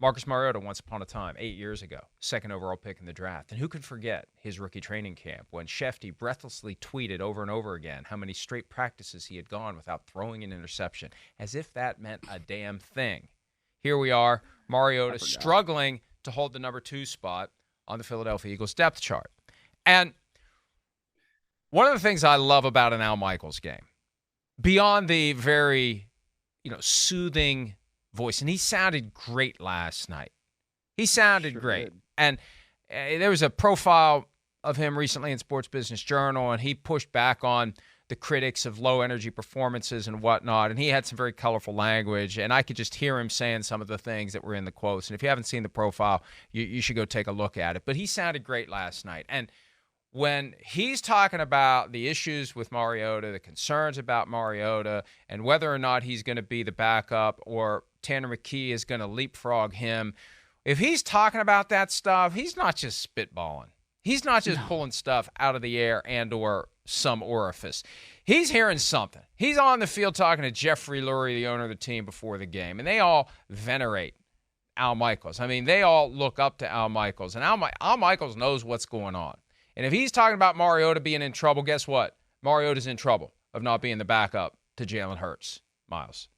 Marcus Mariota, once upon a time, 8 years ago, second overall pick in the draft. And who can forget his rookie training camp when Shefty breathlessly tweeted over and over again how many straight practices he had gone without throwing an interception, as if that meant a damn thing. Here we are, Mariota struggling to hold the number 2 spot on the Philadelphia Eagles depth chart. And one of the things I love about an Al Michaels game, beyond the very, soothing voice, and he sounded great last night. He sounded great. And there was a profile of him recently in Sports Business Journal, and he pushed back on the critics of low-energy performances and whatnot, and he had some very colorful language, and I could just hear him saying some of the things that were in the quotes. And if you haven't seen the profile, you should go take a look at it. But he sounded great last night. And when he's talking about the issues with Mariota, the concerns about Mariota, and whether or not he's going to be the backup or Tanner McKee is going to leapfrog him, if he's talking about that stuff, he's not just spitballing. He's not just pulling stuff out of the air and or some orifice. He's hearing something. He's on the field talking to Jeffrey Lurie, the owner of the team, before the game, and they all venerate Al Michaels. I mean, they all look up to Al Michaels, and Al Michaels knows what's going on. And if he's talking about Mariota being in trouble, guess what? Mariota's in trouble of not being the backup to Jalen Hurts, Myles.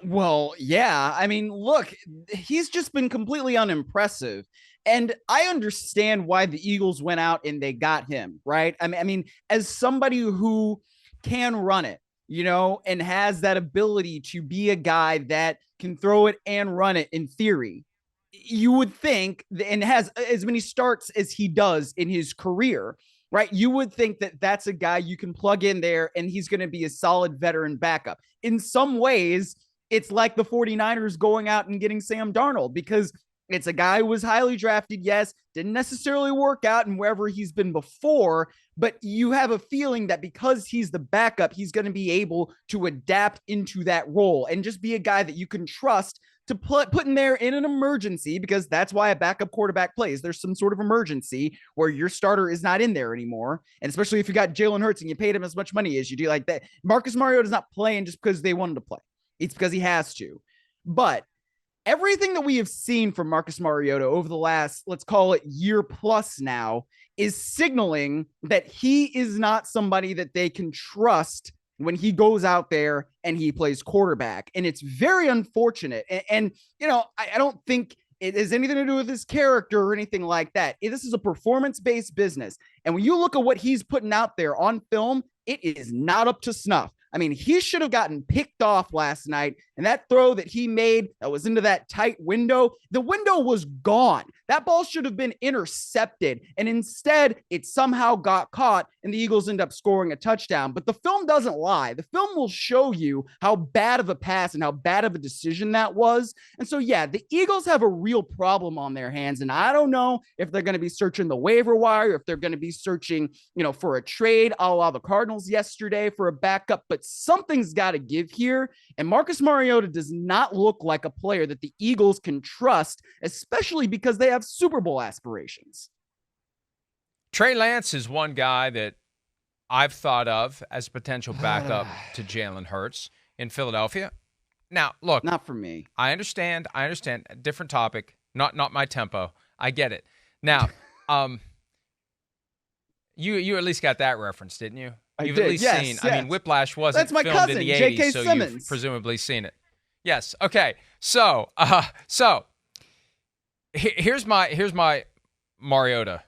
Well, yeah. I mean, look, he's just been completely unimpressive. And I understand why the Eagles went out and they got him, right? I mean, as somebody who can run it, and has that ability to be a guy that can throw it and run it in theory, you would think, and has as many starts as he does in his career, right? You would think that that's a guy you can plug in there and he's going to be a solid veteran backup. In some ways, it's like the 49ers going out and getting Sam Darnold, because it's a guy who was highly drafted, yes, didn't necessarily work out in wherever he's been before, but you have a feeling that because he's the backup, he's going to be able to adapt into that role and just be a guy that you can trust to put in there in an emergency, because that's why a backup quarterback plays. There's some sort of emergency where your starter is not in there anymore. And especially if you got Jalen Hurts and you paid him as much money as you do, like that. Marcus Mariota is not playing just because they wanted to play. It's because he has to. But everything that we have seen from Marcus Mariota over the last, let's call it year plus now, is signaling that he is not somebody that they can trust when he goes out there and he plays quarterback. And it's very unfortunate. And I don't think it has anything to do with his character or anything like that. This is a performance-based business. And when you look at what he's putting out there on film, it is not up to snuff. I mean, he should have gotten picked off last night. And that throw that he made that was into that tight window, the window was gone. That ball should have been intercepted. And instead, it somehow got caught and the Eagles end up scoring a touchdown. But the film doesn't lie. The film will show you how bad of a pass and how bad of a decision that was. And so, yeah, the Eagles have a real problem on their hands. And I don't know if they're going to be searching the waiver wire, if they're going to be searching, for a trade, a la the Cardinals yesterday for a backup. But something's got to give here. And Marcus Mariota does not look like a player that the Eagles can trust, especially because they have Super Bowl aspirations. Trey Lance is one guy that I've thought of as a potential backup to Jalen Hurts in Philadelphia. Now, look. Not for me. I understand. Different topic. Not my tempo. I get it. Now, you at least got that reference, didn't you? You've at least seen. Yes. I mean, Whiplash wasn't filmed cousin, in the J.K. 80s, so Simmons. You've presumably seen it. Yes. Okay. So here's my Mariota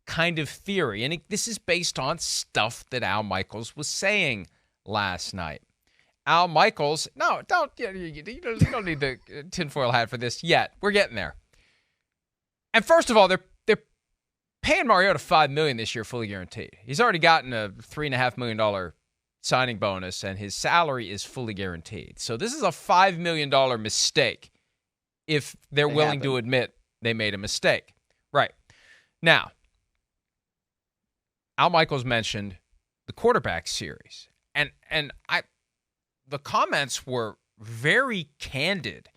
kind of theory, and this is based on stuff that Al Michaels was saying last night. Al Michaels, no, you don't need the tinfoil hat for this yet. We're getting there. And first of all, they're paying Mariota $5 million this year, fully guaranteed. He's already gotten a $3.5 million signing bonus, and his salary is fully guaranteed. So this is a $5 million mistake if they're willing to admit they made a mistake. Right. Now, Al Michaels mentioned the quarterback series, and the comments were very candid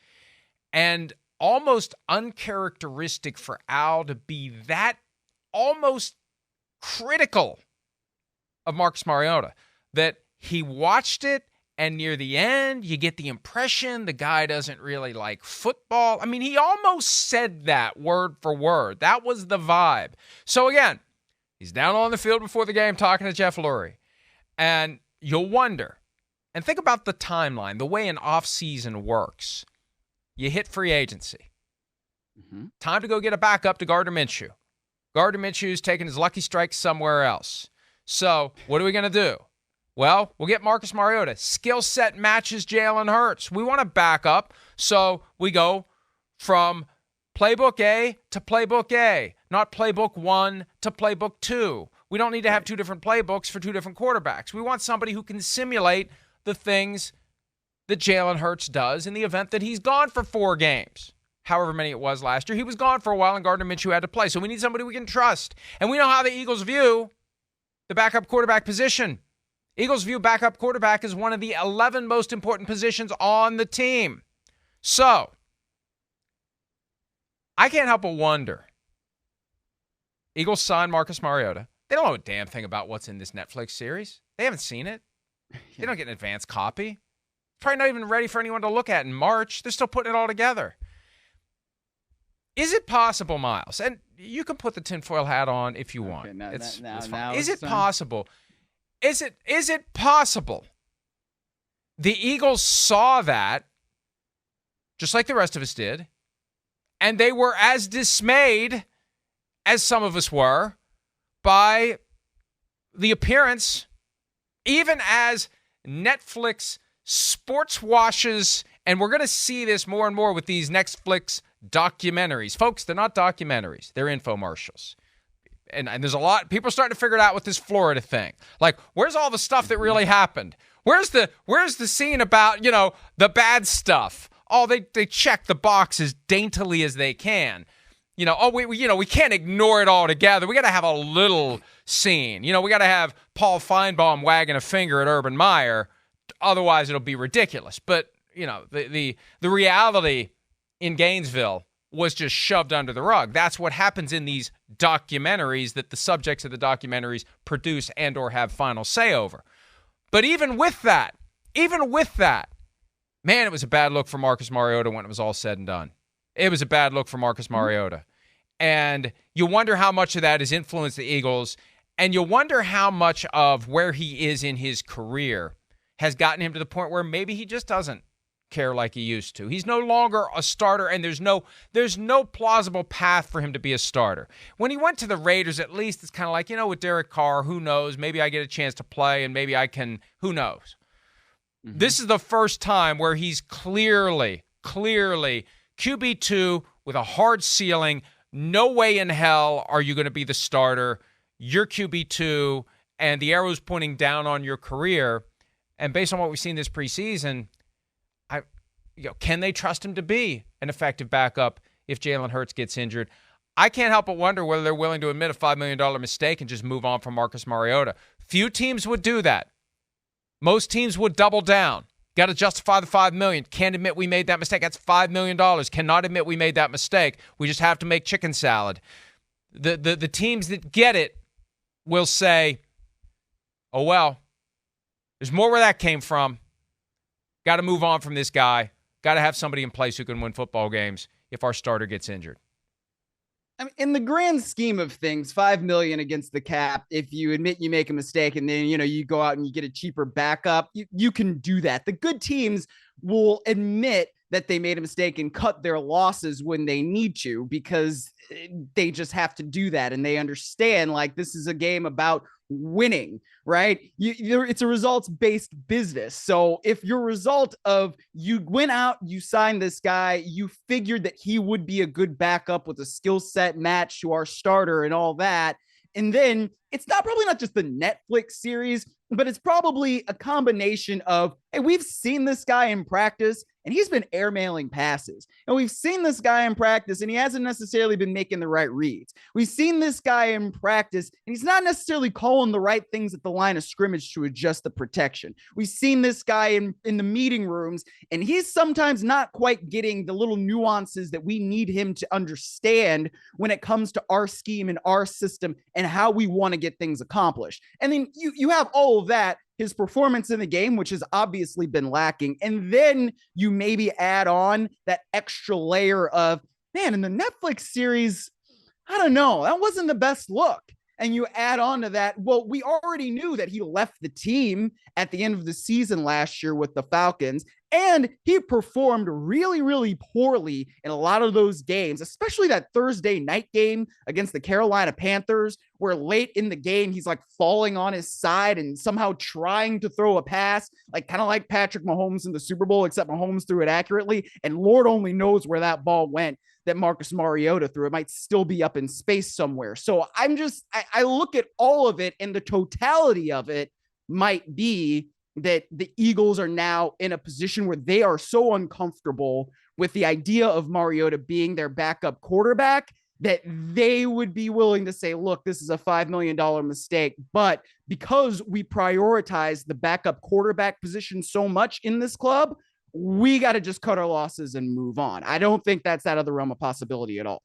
and almost uncharacteristic for Al to be that almost critical of Marcus Mariota, that he watched it And near the end, you get the impression the guy doesn't really like football. I mean, he almost said that word for word. That was the vibe. So again, he's down on the field before the game talking to Jeff Lurie. And you'll wonder, and think about the timeline, the way an offseason works. You hit free agency. Mm-hmm. Time to go get a backup to Gardner Minshew. Gardner Minshew's taking his lucky strikes somewhere else. So what are we going to do? Well, we'll get Marcus Mariota. Skill set matches Jalen Hurts. We want a backup, so we go from playbook A to playbook A, not playbook 1 to playbook 2. We don't need to have two different playbooks for two different quarterbacks. We want somebody who can simulate the things that Jalen Hurts does in the event that he's gone for 4 games. However many it was last year. He was gone for a while, and Gardner Minshew had to play. So we need somebody we can trust. And we know how the Eagles view the backup quarterback position. Eagles view backup quarterback as one of the 11 most important positions on the team. So I can't help but wonder. Eagles signed Marcus Mariota. They don't know a damn thing about what's in this Netflix series. They haven't seen it. They don't get an advance copy. Probably not even ready for anyone to look at in March. They're still putting it all together. Is it possible, Myles? And you can put the tinfoil hat on if you want. It's fine. Is it possible? Is it possible the Eagles saw that, just like the rest of us did, and they were as dismayed as some of us were by the appearance, even as Netflix sports washes, and we're going to see this more and more with these Netflix documentaries. Folks, they're not documentaries. They're infomercials. And there's a lot, people are starting to figure it out with this Florida thing. Like, where's all the stuff that really happened? Where's the scene about, the bad stuff? Oh, they check the box as daintily as they can. We can't ignore it all together. We got to have a little scene. We got to have Paul Feinbaum wagging a finger at Urban Meyer. Otherwise, it'll be ridiculous. But, the reality in Gainesville was just shoved under the rug. That's what happens in these documentaries that the subjects of the documentaries produce and or have final say over. But even with that, man, it was a bad look for Marcus Mariota when it was all said and done. It was a bad look for Marcus Mariota. And you wonder how much of that has influenced the Eagles, and you wonder how much of where he is in his career has gotten him to the point where maybe he just doesn't care like he used to. He's no longer a starter, and there's no plausible path for him to be a starter. When he went to the Raiders, at least it's kind of like, with Derek Carr, who knows? Maybe I get a chance to play, and maybe I can, who knows? Mm-hmm. This is the first time where he's clearly QB2 with a hard ceiling. No way in hell are you going to be the starter. You're QB2, and the arrow's pointing down on your career. And based on what we've seen this preseason, can they trust him to be an effective backup if Jalen Hurts gets injured? I can't help but wonder whether they're willing to admit a $5 million mistake and just move on from Marcus Mariota. Few teams would do that. Most teams would double down. Got to justify the $5 million. Can't admit we made that mistake. That's $5 million. Cannot admit we made that mistake. We just have to make chicken salad. The teams that get it will say, oh, well, there's more where that came from. Got to move on from this guy. Got to have somebody in place who can win football games if our starter gets injured. I mean, in the grand scheme of things, $5 million against the cap, if you admit you make a mistake and then, you go out and you get a cheaper backup, you can do that. The good teams will admit that they made a mistake and cut their losses when they need to, because they just have to do that. And they understand, like, this is a game about winning, right? It's a results-based business. So if your result of you went out, you signed this guy, you figured that he would be a good backup with a skill set match to our starter and all that, and then it's probably not just the Netflix series, but it's probably a combination of, hey, we've seen this guy in practice and he's been airmailing passes. And we've seen this guy in practice and he hasn't necessarily been making the right reads. We've seen this guy in practice and he's not necessarily calling the right things at the line of scrimmage to adjust the protection. We've seen this guy in the meeting rooms and he's sometimes not quite getting the little nuances that we need him to understand when it comes to our scheme and our system and how we want to get things accomplished. And then you have all of that his performance in the game, which has obviously been lacking. And then you maybe add on that extra layer of, man, in the Netflix series, I don't know, that wasn't the best look. And you add on to that, well, we already knew that he left the team at the end of the season last year with the Falcons, and he performed really, really poorly in a lot of those games, especially that Thursday night game against the Carolina Panthers, where late in the game, he's like falling on his side and somehow trying to throw a pass, like kind of like Patrick Mahomes in the Super Bowl, except Mahomes threw it accurately. And Lord only knows where that ball went that Marcus Mariota threw. It might still be up in space somewhere. So I look at all of it, and the totality of it might be that the Eagles are now in a position where they are so uncomfortable with the idea of Mariota being their backup quarterback that they would be willing to say, look, this is a $5 million mistake. But because we prioritize the backup quarterback position so much in this club, we got to just cut our losses and move on. I don't think that's out of the realm of possibility at all.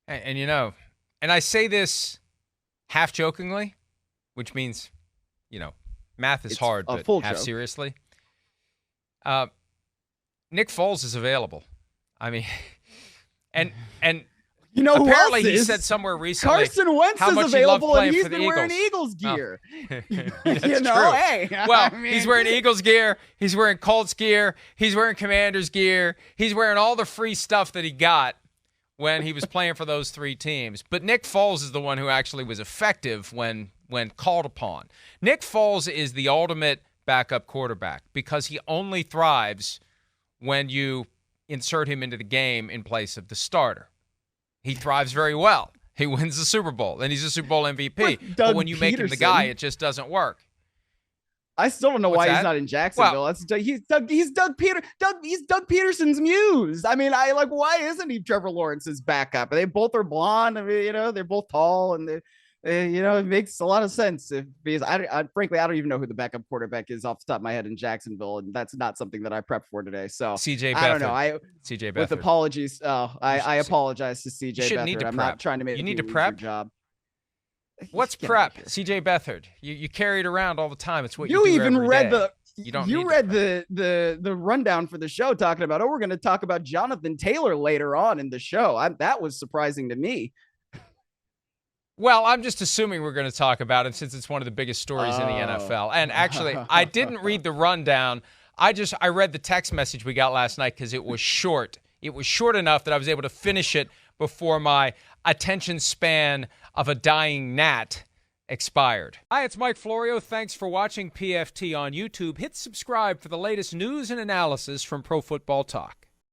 And you know, and I say this half jokingly, which means, you know, math is hard, but half seriously. Nick Foles is available. I mean, and you know, apparently he said somewhere recently Carson Wentz how much is available, and he's been wearing Eagles gear. Oh. You know, true. hey. Well, he's wearing Eagles gear. He's wearing Colts gear. He's wearing Commanders gear. He's wearing all the free stuff that he got when he was playing for those three teams. But Nick Foles is the one who actually was effective when called upon. Nick Foles is the ultimate backup quarterback because he only thrives when you insert him into the game in place of the starter. He thrives very well. He wins the Super Bowl, and he's a Super Bowl MVP. But when you make him the guy, it just doesn't work. I still don't know why he's not in Jacksonville. Well, he's Doug Peterson's muse. I mean, why isn't he Trevor Lawrence's backup? They both are blonde. I mean, you know, they're both tall, and it makes a lot of sense because frankly, I don't even know who the backup quarterback is off the top of my head in Jacksonville, and that's not something that I prepped for today. So CJ Beathard. I don't know. CJ Beathard. With apologies, I apologize to CJ Beathard. Need to I'm prep. not trying to make you need to prep. Your job. What's prep? CJ Beathard. You carry it around all the time. It's what you do even every read day. You read the rundown for the show talking about, we're going to talk about Jonathan Taylor later on in the show. That was surprising to me. Well, I'm just assuming we're going to talk about it since it's one of the biggest stories in the NFL. And actually, I didn't read the rundown. I read the text message we got last night because it was short. It was short enough that I was able to finish it before my attention span of a dying gnat expired. Hi, it's Mike Florio. Thanks for watching PFT on YouTube. Hit subscribe for the latest news and analysis from Pro Football Talk.